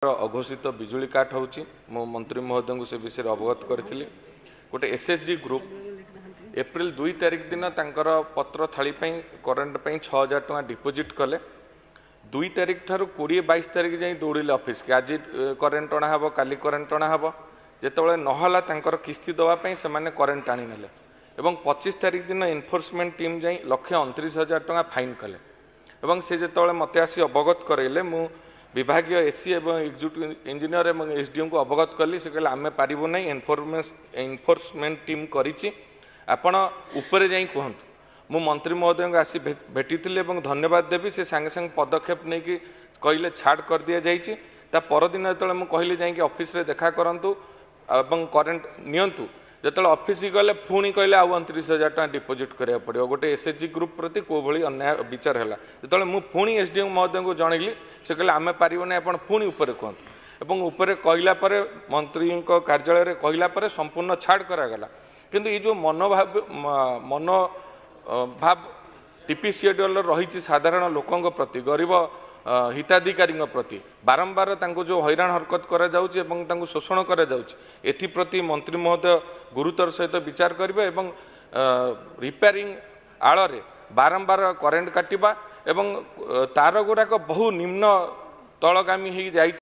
अघोषित बिजुली काट होची मो मंत्री महोदय को से विषय अवगत करी गोटे एसएचजी ग्रुप एप्रिल 2 तारिख दिन तांकर पत्र थाली करेन्ट 6000 टका डिपोजिट कले 2 तारिख ठार 20-22 तारिख जाई दौड़िले ऑफिस के आज करेन्ट अणा हबो काली करेन्ट अणा हबो जेतेबेले नहला तांकर किस्ती दवा पई से माने करेन्ट आनी नेले एवं 25 तारिख दिन एनफोर्समेंट टीम जाई 129,000 टका फाइन कले एवं से जेतेबेले मते आसी अवगत करेले मु विभागीय एसी एवं एक्जिक्यूटिव इंजीनियर एवं एसडीएम को अवगत कली से कहले आमे पारिबो नै एनफोर्समेंट टीम करिछि आपण ऊपर जाई कहंतु मु मंत्री महोदय को आसी भेटी धन्यवाद देवी से सांगे संग पदक्षेप नहीं कि कहले छाड़ कर दिया जाइछि ता परदिन जेतले मु कहले जाई कि ऑफिस रे देखा करंतु एवं करेन्ट नियंतु जेतले ऑफिस गले पुणी कहले आ 29,000 टका डिपोजिट करिया पड़ियो गोटे एसएचजी ग्रुप प्रति को भली अन्याय विचार हैला जेतले मु पुणी एसडीएम महोदय को जनइली से कहले आमे पारिबो नै आपण पुणी ऊपर कहंतु एवं ऊपर कहला परे मंत्री को कार्यालय रे कहला परे संपूर्ण छाड़ करा गला किंतु ये जो मनोभाव टीपी शेड्यूल रही साधारण लोकों प्रति गरीब हिताधिकारी प्रति बारंबार जो हैरान हरकत करा जाउछि एवं तांको शोषण करा जाउछि एथिप्रति मंत्री महोदय गुरुतर सहित विचार करिवे एवं रिपेयरिंग आଳରେ बारंबार करेन्ट काटिबा एवं तार गुड़ाक बहु निम्न तलगामी हो जाए।